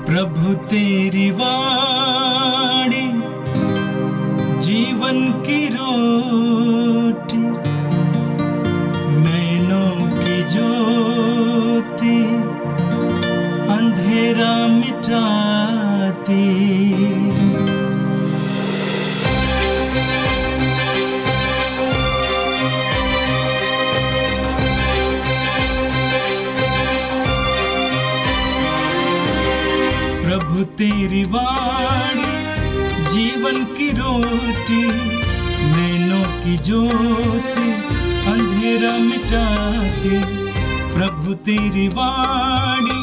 प्रभु तेरी वाणी जीवन की रोटी, नैनों की ज्योति अंधेरा मिटाती। प्रभु तेरी वाणी जीवन की रोटी, नैनों की ज्योति अंधेरा मिटाती। प्रभु तेरी वाणी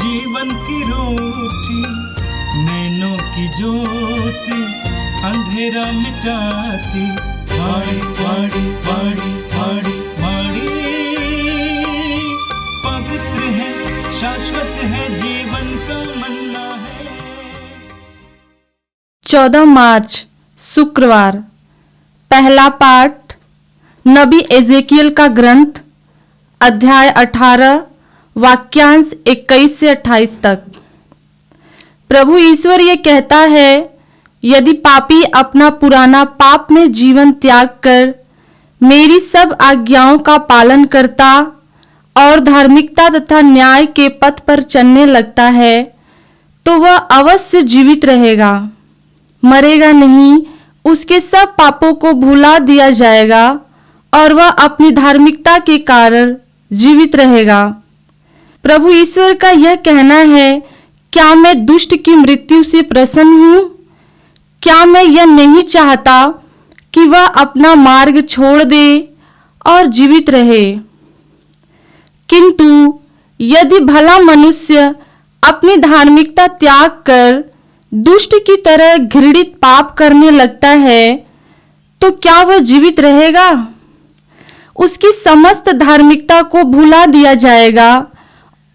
जीवन की रोटी, नैनों की ज्योति अंधेरा मिटाती। वाणी वाणी वाणी वाणी वाणी पवित्र है, शाश्वत है, जीवन का मन्ना है। 14 मार्च शुक्रवार। पहला पाठ नबी एजेकियल का ग्रंथ, अध्याय 18, वाक्यांश 21 से 28 तक। प्रभु ईश्वर ये कहता है, यदि पापी अपना पुराना पाप में जीवन त्याग कर मेरी सब आज्ञाओं का पालन करता और धार्मिकता तथा न्याय के पथ पर चलने लगता है, तो वह अवश्य जीवित रहेगा, मरेगा नहीं। उसके सब पापों को भुला दिया जाएगा और वह अपनी धार्मिकता के कारण जीवित रहेगा। प्रभु ईश्वर का यह कहना है, क्या मैं दुष्ट की मृत्यु से प्रसन्न हूँ? क्या मैं यह नहीं चाहता कि वह अपना मार्ग छोड़ दे और जीवित रहे? किंतु यदि भला मनुष्य अपनी धार्मिकता त्याग कर दुष्ट की तरह घृणित पाप करने लगता है, तो क्या वह जीवित रहेगा? उसकी समस्त धार्मिकता को भुला दिया जाएगा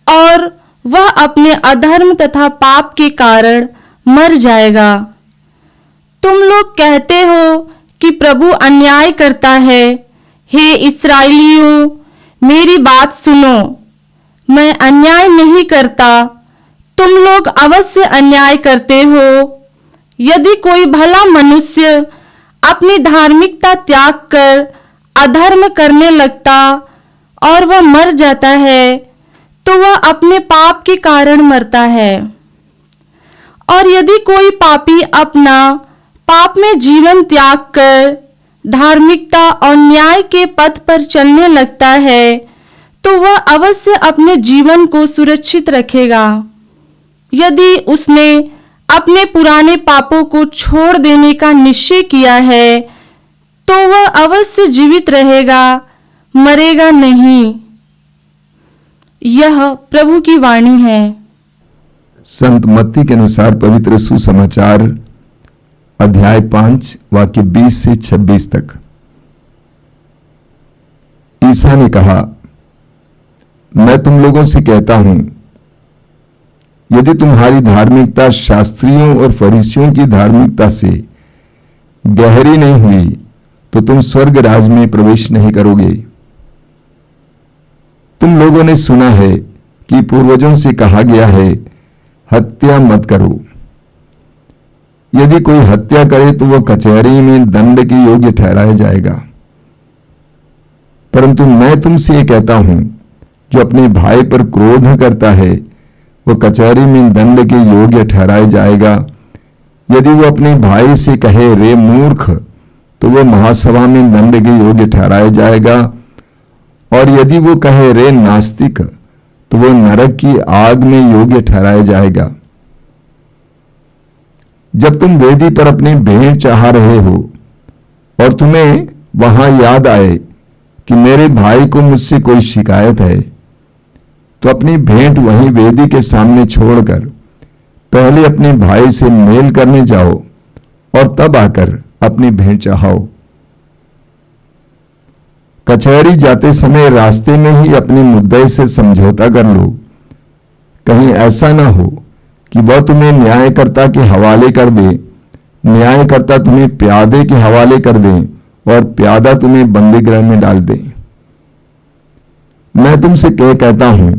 और वह अपने अधर्म तथा पाप के कारण मर जाएगा। तुम लोग कहते हो कि प्रभु अन्याय करता है। हे इस्राएलियों, मेरी बात सुनो, मैं अन्याय नहीं करता, तुम लोग अवश्य अन्याय करते हो। यदि कोई भला मनुष्य अपनी धार्मिकता त्याग कर अधर्म करने लगता और वह मर जाता है, तो वह अपने पाप के कारण मरता है। और यदि कोई पापी अपना पाप में जीवन त्याग कर धार्मिकता और न्याय के पथ पर चलने लगता है, तो वह अवश्य अपने जीवन को सुरक्षित रखेगा। यदि उसने अपने पुराने पापों को छोड़ देने का निश्चय किया है, तो वह अवश्य जीवित रहेगा, मरेगा नहीं। यह प्रभु की वाणी है। संत मत्ती के अनुसार पवित्र सुसमाचार अध्याय 5 वाक्य 20 से 26 तक। ईसा ने कहा, मैं तुम लोगों से कहता हूं, यदि तुम्हारी धार्मिकता शास्त्रियों और फरीसियों की धार्मिकता से गहरी नहीं हुई, तो तुम स्वर्ग राज में प्रवेश नहीं करोगे। तुम लोगों ने सुना है कि पूर्वजों से कहा गया है, हत्या मत करो। यदि कोई हत्या करे तो वह कचहरी में दंड के योग्य ठहराया जाएगा। परंतु मैं तुमसे ये कहता हूं, जो अपने भाई पर क्रोध करता है वह कचहरी में दंड के योग्य ठहराया जाएगा। यदि वो अपने भाई से कहे, रे मूर्ख, तो वह महासभा में दंड के योग्य ठहराया जाएगा। और यदि वो कहे, रे नास्तिक, तो वह नरक की आग में योग्य ठहराया जाएगा। जब तुम वेदी पर अपनी भेंट चाह रहे हो और तुम्हें वहां याद आए कि मेरे भाई को मुझसे कोई शिकायत है, तो अपनी भेंट वहीं वेदी के सामने छोड़कर पहले अपने भाई से मेल करने जाओ और तब आकर अपनी भेंट चाहो। कचहरी जाते समय रास्ते में ही अपने मुद्दे से समझौता कर लो। कहीं ऐसा ना हो कि वह तुम्हें न्यायकर्ता के हवाले कर दे, न्यायकर्ता तुम्हें प्यादे के हवाले कर दे और प्यादा तुम्हें बंदीगृह में डाल दे। मैं तुमसे कहता हूं,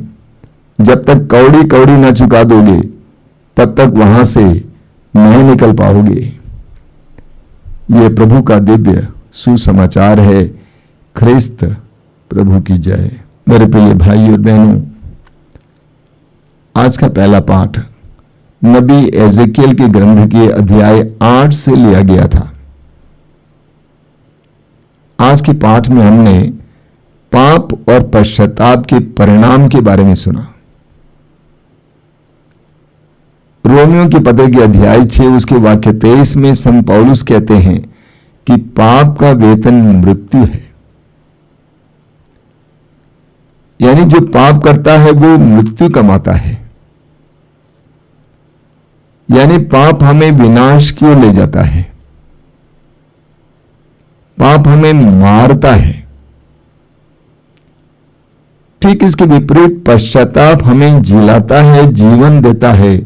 जब तक कौड़ी कौड़ी न चुका दोगे तब तक वहां से नहीं निकल पाओगे। यह प्रभु का दिव्य सुसमाचार है। ख्रिस्त प्रभु की जय। मेरे प्रिय भाई और बहनों, आज का पहला पाठ नबी एजेकियल के ग्रंथ के अध्याय 8 से लिया गया था। आज के पाठ में हमने पाप और पश्चाताप के परिणाम के बारे में सुना। रोमियो के पत्र के अध्याय 6 उसके वाक्य 23 में संत पौलुस कहते हैं कि पाप का वेतन मृत्यु है, यानी जो पाप करता है वो मृत्यु कमाता है। यानी पाप हमें विनाश की ओर ले जाता है, पाप हमें मारता है। ठीक इसके विपरीत पश्चाताप हमें जिलाता है, जीवन देता है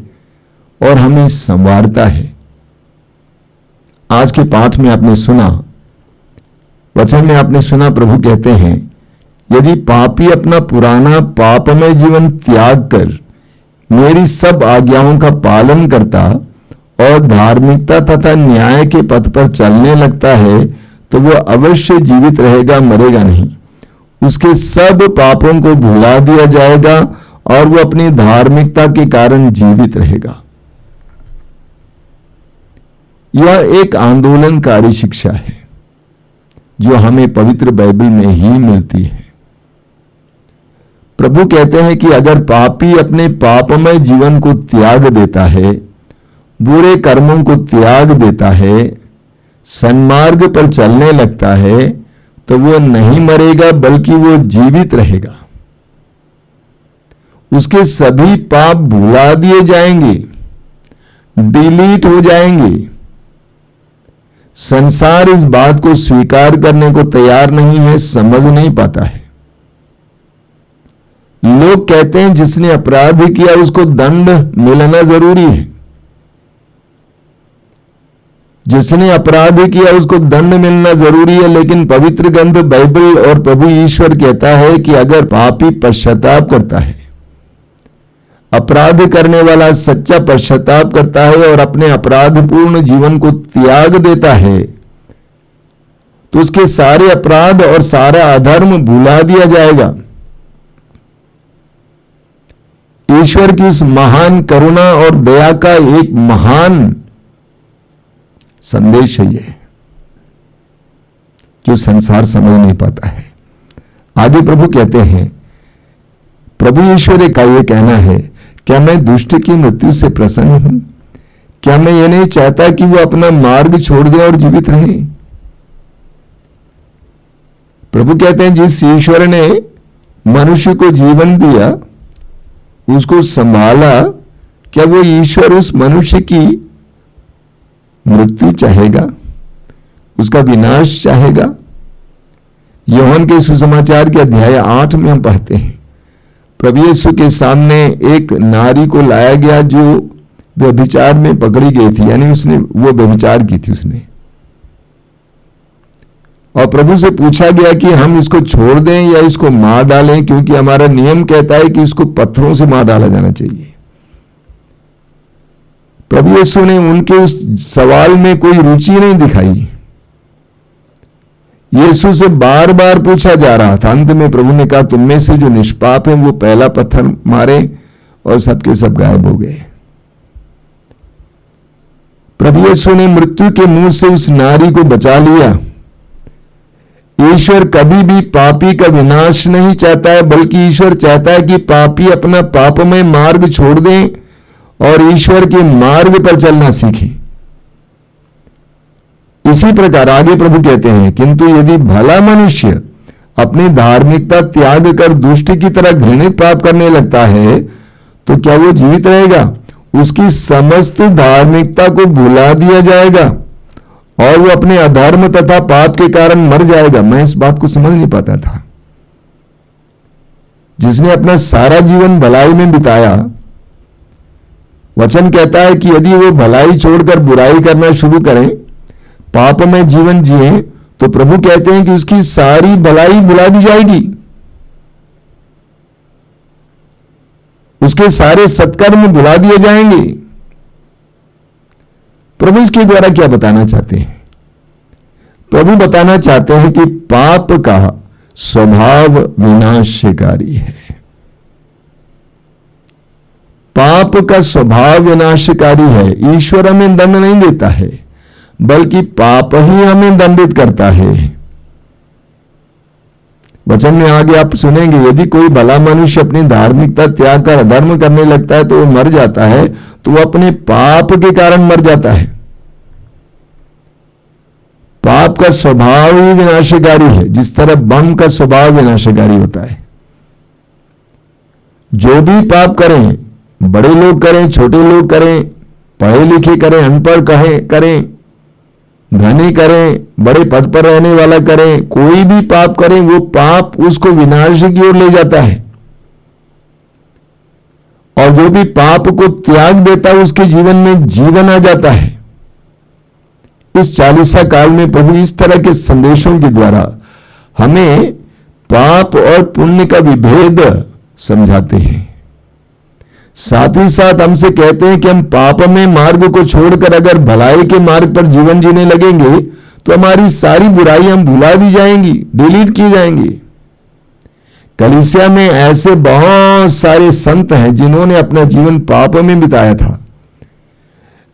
और हमें संवारता है। आज के पाठ में आपने सुना, वचन में आपने सुना, प्रभु कहते हैं यदि पापी अपना पुराना पापमय जीवन त्याग कर मेरी सब आज्ञाओं का पालन करता और धार्मिकता तथा न्याय के पथ पर चलने लगता है तो वह अवश्य जीवित रहेगा, मरेगा नहीं। उसके सब पापों को भुला दिया जाएगा और वह अपनी धार्मिकता के कारण जीवित रहेगा। यह एक आंदोलनकारी शिक्षा है जो हमें पवित्र बाइबल में ही मिलती है। प्रभु कहते हैं कि अगर पापी अपने पापमय जीवन को त्याग देता है, बुरे कर्मों को त्याग देता है, सन्मार्ग पर चलने लगता है तो वो नहीं मरेगा बल्कि वो जीवित रहेगा। उसके सभी पाप भुला दिए जाएंगे, डिलीट हो जाएंगे। संसार इस बात को स्वीकार करने को तैयार नहीं है, समझ नहीं पाता है। लोग कहते हैं जिसने अपराध किया उसको दंड मिलना जरूरी है, जिसने अपराध किया उसको दंड मिलना जरूरी है। लेकिन पवित्र ग्रंथ बाइबल और प्रभु ईश्वर कहता है कि अगर पापी पश्चाताप करता है, अपराध करने वाला सच्चा पश्चाताप करता है और अपने अपराधपूर्ण जीवन को त्याग देता है तो उसके सारे अपराध और सारा अधर्म भुला दिया जाएगा। ईश्वर की उस महान करुणा और दया का एक महान संदेश है ये, जो संसार समझ नहीं पाता है। आगे प्रभु कहते हैं, प्रभु ईश्वर का यह कहना है, क्या मैं दुष्ट की मृत्यु से प्रसन्न हूं? क्या मैं ये नहीं चाहता कि वो अपना मार्ग छोड़ दे और जीवित रहे? प्रभु कहते हैं जिस ईश्वर ने मनुष्य को जीवन दिया, उसको संभाला, क्या वो ईश्वर उस मनुष्य की मृत्यु चाहेगा, उसका विनाश चाहेगा? यूहन्ना के सुसमाचार के अध्याय 8 में हम पढ़ते हैं, प्रभु यीशु के सामने एक नारी को लाया गया जो व्यभिचार में पकड़ी गई थी, यानी उसने वो व्यभिचार की थी उसने। और प्रभु से पूछा गया कि हम इसको छोड़ दें या इसको मार डालें, क्योंकि हमारा नियम कहता है कि इसको पत्थरों से मार डाला जाना चाहिए। प्रभु यीशु ने उनके उस सवाल में कोई रुचि नहीं दिखाई। यीशु से बार बार पूछा जा रहा था। अंत में प्रभु ने कहा, तुम में से जो निष्पाप हैं वो पहला पत्थर मारे, और सबके सब गायब हो गए। प्रभु यीशु ने मृत्यु के मुंह से उस नारी को बचा लिया। ईश्वर कभी भी पापी का विनाश नहीं चाहता है, बल्कि ईश्वर चाहता है कि पापी अपना पापमय मार्ग छोड़ दें और ईश्वर के मार्ग पर चलना सीखें। इसी प्रकार आगे प्रभु कहते हैं, किंतु यदि भला मनुष्य अपनी धार्मिकता त्याग कर दुष्ट की तरह घृणित पाप करने लगता है तो क्या वो जीवित रहेगा? उसकी समस्त धार्मिकता को भुला दिया जाएगा और वो अपने अधर्म तथा पाप के कारण मर जाएगा। मैं इस बात को समझ नहीं पाता था। जिसने अपना सारा जीवन भलाई में बिताया, वचन कहता है कि यदि वो भलाई छोड़कर बुराई करना शुरू करें, पाप में जीवन जिए, तो प्रभु कहते हैं कि उसकी सारी भलाई भुला दी जाएगी, उसके सारे सत्कर्म भुला दिए जाएंगे। प्रभु इसके द्वारा क्या बताना चाहते हैं? प्रभु बताना चाहते हैं कि पाप का स्वभाव विनाशकारी है। पाप का स्वभाव विनाशकारी है। ईश्वर हमें दंड नहीं देता है, बल्कि पाप ही हमें दंडित करता है। वचन में आगे आप सुनेंगे, यदि कोई भला मनुष्य अपनी धार्मिकता त्याग कर अधर्म करने लगता है तो वो मर जाता है, तो वो अपने पाप के कारण मर जाता है। पाप का स्वभाव ही विनाशकारी है, जिस तरह बम का स्वभाव विनाशकारी होता है। जो भी पाप करें, बड़े लोग करें, छोटे लोग करें, पढ़े लिखे करें, अनपढ़ करें, धनी करें, बड़े पद पर रहने वाला करें, कोई भी पाप करें, वो पाप उसको विनाश की ओर ले जाता है। और जो भी पाप को त्याग देता है, उसके जीवन में जीवन आ जाता है। इस 40 काल में प्रभु इस तरह के संदेशों के द्वारा हमें पाप और पुण्य का विभेद समझाते हैं। साथ ही साथ हमसे कहते हैं कि हम पाप में मार्ग को छोड़कर अगर भलाई के मार्ग पर जीवन जीने लगेंगे तो हमारी सारी बुराई हम भुला दी जाएंगी, डिलीट की जाएंगी। कलीसिया में ऐसे बहुत सारे संत हैं जिन्होंने अपना जीवन पाप में बिताया था,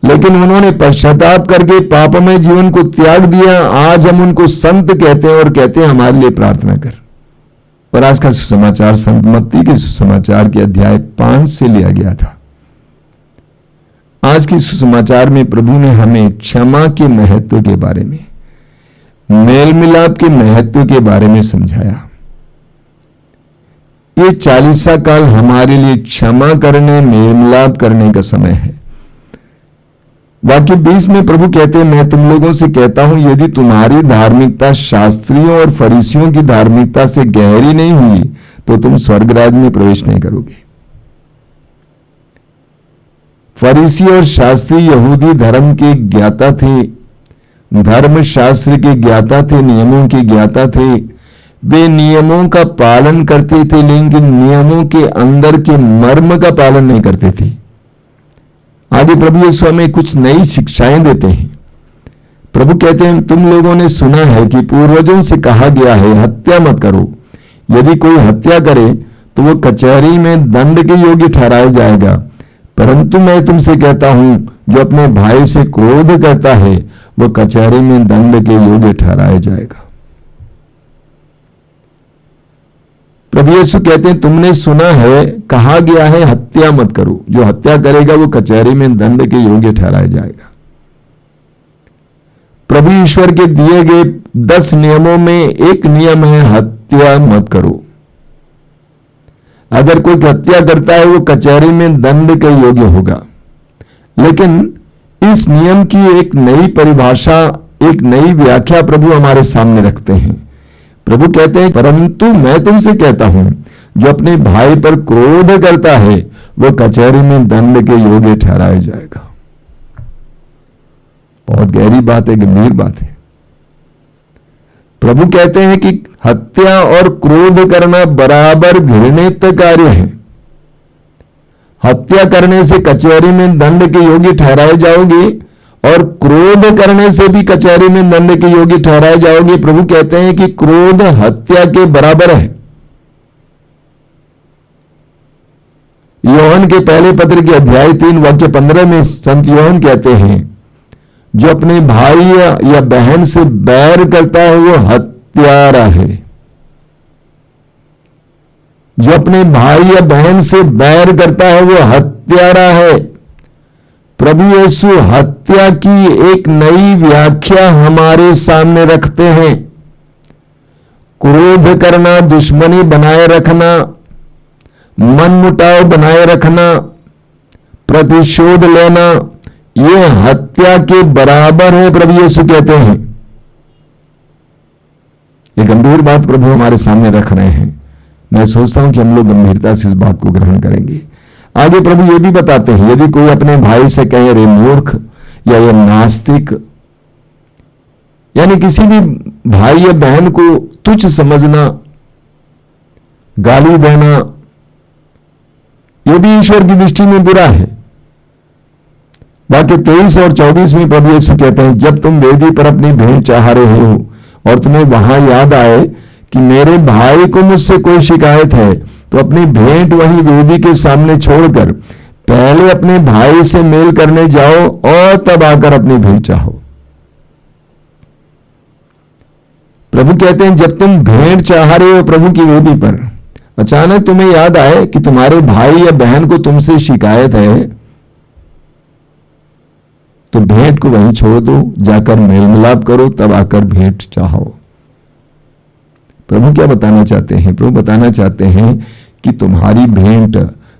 लेकिन उन्होंने पश्चाताप करके पाप में जीवन को त्याग दिया। आज हम उनको संत कहते हैं और कहते हैं हमारे लिए प्रार्थना कर। और आज का सुसमाचार संत मत्ती के सुसमाचार के अध्याय 5 से लिया गया था। आज के सुसमाचार में प्रभु ने हमें क्षमा के महत्व के बारे में, मेल मिलाप के महत्व के बारे में समझाया। ये 40 काल हमारे लिए क्षमा करने, मेल मिलाप करने का समय है। वाक्य 20 में प्रभु कहते हैं, मैं तुम लोगों से कहता हूं, यदि तुम्हारी धार्मिकता शास्त्रियों और फरीसियों की धार्मिकता से गहरी नहीं हुई तो तुम स्वर्गराज में प्रवेश नहीं करोगे। फरीसी और शास्त्री यहूदी धर्म के ज्ञाता थे, धर्म शास्त्र के ज्ञाता थे, नियमों के ज्ञाता थे। वे नियमों का पालन करते थे, लेकिन नियमों के अंदर के मर्म का पालन नहीं करते थे। आगे प्रभु यीशु हमें कुछ नई शिक्षाएं देते हैं। प्रभु कहते हैं, तुम लोगों ने सुना है कि पूर्वजों से कहा गया है, हत्या मत करो। यदि कोई हत्या करे तो वो कचहरी में दंड के योग्य ठहराया जाएगा। परंतु मैं तुमसे कहता हूं, जो अपने भाई से क्रोध करता है वो कचहरी में दंड के योग्य ठहराया जाएगा। प्रभु यीशु कहते हैं, तुमने सुना है, कहा गया है, हत्या मत करो। जो हत्या करेगा वो कचहरी में दंड के योग्य ठहराया जाएगा। प्रभु ईश्वर के दिए गए 10 नियमों में एक नियम है, हत्या मत करो। अगर कोई हत्या करता है वो कचहरी में दंड के योग्य होगा। लेकिन इस नियम की एक नई परिभाषा, एक नई व्याख्या प्रभु हमारे सामने रखते हैं। प्रभु कहते हैं, परंतु मैं तुमसे कहता हूं, जो अपने भाई पर क्रोध करता है वह कचहरी में दंड के योग्य ठहराया जाएगा। बहुत गहरी बात है, गंभीर बात है। प्रभु कहते हैं कि हत्या और क्रोध करना बराबर घृणित कार्य है। हत्या करने से कचहरी में दंड के योग्य ठहराए जाओगे और क्रोध करने से भी कचहरी में दंड के योग्य ठहराए जाओगे। प्रभु कहते हैं कि क्रोध हत्या के बराबर है। योहन के पहले पत्र के अध्याय 3 वाक्य 15 में संत योहन कहते हैं, जो अपने भाई या बहन से बैर करता है वो हत्यारा है। जो अपने भाई या बहन से बैर करता है वो हत्यारा है। प्रभु यीशु हत्या की एक नई व्याख्या हमारे सामने रखते हैं। क्रोध करना, दुश्मनी बनाए रखना, मनमुटाव बनाए रखना, प्रतिशोध लेना, यह हत्या के बराबर है। प्रभु यीशु कहते हैं, ये गंभीर बात प्रभु हमारे सामने रख रहे हैं। मैं सोचता हूं कि हम लोग गंभीरता से इस बात को ग्रहण करेंगे। आगे प्रभु ये भी बताते हैं, यदि कोई अपने भाई से कहे रे मूर्ख या ये नास्तिक, यानी किसी भी भाई या बहन को तुच्छ समझना, गाली देना, यह भी ईश्वर की दृष्टि में बुरा है। वाक्य 23 और 24 में प्रभु यीशु कहते हैं, जब तुम वेदी पर अपनी भेंट चढ़ा रहे हो और तुम्हें वहां याद आए कि मेरे भाई को मुझसे कोई शिकायत है, तो अपनी भेंट वही वेदी के सामने छोड़कर पहले अपने भाई से मेल करने जाओ और तब आकर अपनी भेंट चाहो। प्रभु कहते हैं, जब तुम भेंट चाह रहे हो प्रभु की वेदी पर, अचानक तुम्हें याद आए कि तुम्हारे भाई या बहन को तुमसे शिकायत है, तो भेंट को वहीं छोड़ दो, जाकर मेल मिलाप करो, तब आकर भेंट चाहो। प्रभु क्या बताना चाहते हैं? प्रभु बताना चाहते हैं कि तुम्हारी भेंट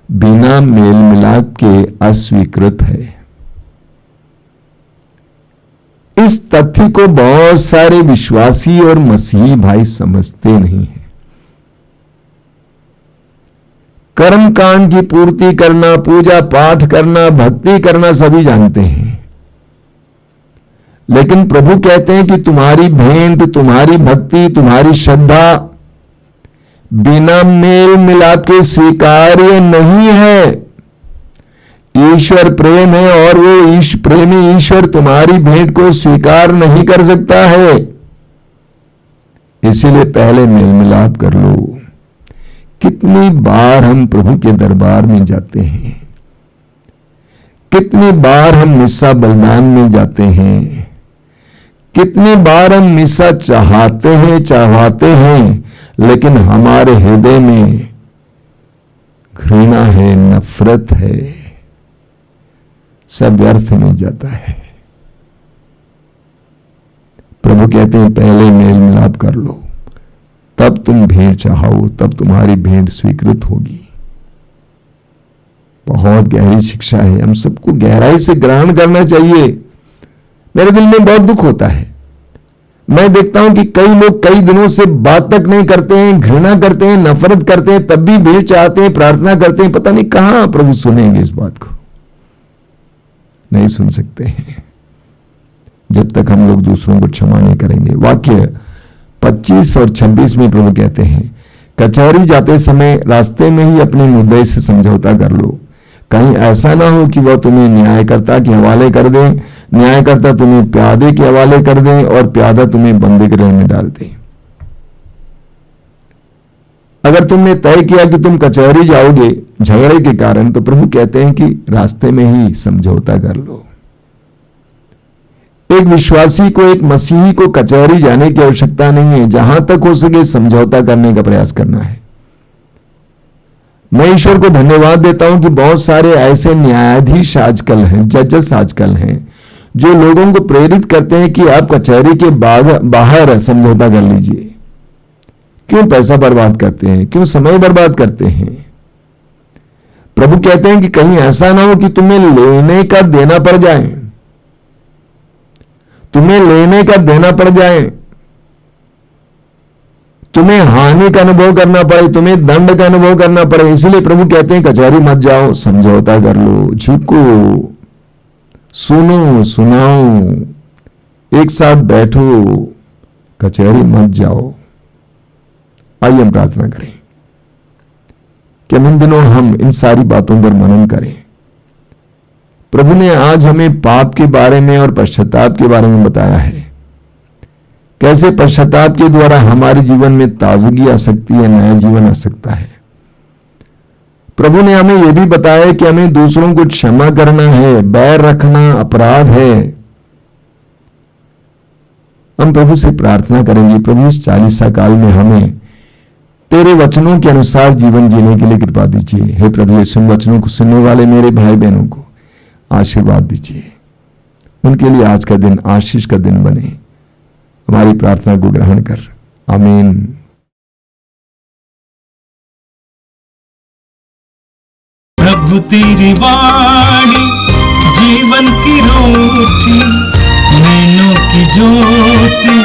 बिना मेल मिलाप के अस्वीकृत है। इस तथ्य को बहुत सारे विश्वासी और मसीही भाई समझते नहीं हैं। कर्म कांड की पूर्ति करना, पूजा पाठ करना, भक्ति करना सभी जानते हैं, लेकिन प्रभु कहते हैं कि तुम्हारी भेंट, तुम्हारी भक्ति, तुम्हारी श्रद्धा बिना मेल मिलाप के स्वीकार्य नहीं है। ईश्वर प्रेम है और वो प्रेमी ईश्वर तुम्हारी भेंट को स्वीकार नहीं कर सकता है। इसीलिए पहले मेल मिलाप कर लो। कितनी बार हम प्रभु के दरबार में जाते हैं, कितनी बार हम मिस्सा बलिदान में जाते हैं, कितनी बार हम मिस्सा चाहते हैं, लेकिन हमारे हृदय में घृणा है, नफरत है, सब व्यर्थ में जाता है। प्रभु कहते हैं पहले मेल मिलाप कर लो, तब तुम भेंट चाहो, तब तुम्हारी भेंट स्वीकृत होगी। बहुत गहरी शिक्षा है, हम सबको गहराई से ग्रहण करना चाहिए। मेरे दिल में बहुत दुख होता है, मैं देखता हूं कि कई लोग कई दिनों से बात तक नहीं करते हैं, घृणा करते हैं, नफरत करते हैं, तब भी भेंट चाहते हैं, प्रार्थना करते हैं। पता नहीं कहां प्रभु सुनेंगे इस बात को। नहीं सुन सकते हैं जब तक हम लोग दूसरों को क्षमा नहीं करेंगे। वाक्य 25 और 26 में प्रभु कहते हैं, कचहरी जाते समय रास्ते में ही अपने मुद्दे से समझौता कर लो, कहीं ऐसा ना हो कि वह तुम्हें न्यायकर्ता के हवाले कर दे, न्यायकर्ता तुम्हें प्यादे के हवाले कर दे और प्यादा तुम्हें बंदीगृह में डाल दे। अगर तुमने तय किया कि तुम कचहरी जाओगे झगड़े के कारण, तो प्रभु कहते हैं कि रास्ते में ही समझौता कर लो। एक विश्वासी को, एक मसीही को कचहरी जाने की आवश्यकता नहीं है, जहां तक हो सके समझौता करने का प्रयास करना है। मैं ईश्वर को धन्यवाद देता हूं कि बहुत सारे ऐसे न्यायाधीश आजकल हैं, जजेस आजकल हैं, जो लोगों को प्रेरित करते हैं कि आप कचहरी के बाहर समझौता कर लीजिए। क्यों पैसा बर्बाद करते हैं, क्यों समय बर्बाद करते हैं? प्रभु कहते हैं कि कहीं ऐसा ना हो कि तुम्हें लेने का देना पड़ जाए, तुम्हें लेने का देना पड़ जाए, तुम्हें हानि का अनुभव करना पड़े, तुम्हें दंड का अनुभव करना पड़े। इसलिए प्रभु कहते हैं कचहरी मत जाओ, समझौता कर लो, झुको, सुनो, सुनाओ, एक साथ बैठो, कचहरी मत जाओ। आइए हम प्रार्थना करें कि इन दिनों हम इन सारी बातों पर मनन करें। प्रभु ने आज हमें पाप के बारे में और पश्चाताप के बारे में बताया है, कैसे पश्चाताप के द्वारा हमारे जीवन में ताजगी आ सकती है, नया जीवन आ सकता है। प्रभु ने हमें यह भी बताया कि हमें दूसरों को क्षमा करना है, बैर रखना अपराध है। हम प्रभु से प्रार्थना करेंगे, प्रभु इस 40 काल में हमें तेरे वचनों के अनुसार जीवन जीने के लिए कृपा दीजिए। हे प्रभु, ये सुन वचनों को सुनने वाले मेरे भाई बहनों को आशीर्वाद दीजिए, उनके लिए आज का दिन आशीष का दिन बने। हमारी प्रार्थना को ग्रहण कर, आमीन। प्रभु तेरी वाणी जीवन की रोटी, नैनों की ज्योति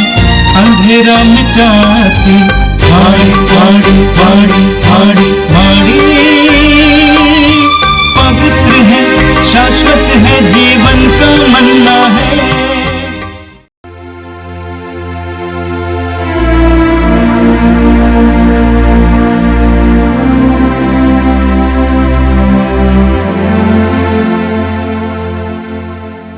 अंधेरा मिटाती। वाणी वाणी वाणी वाणी वाणी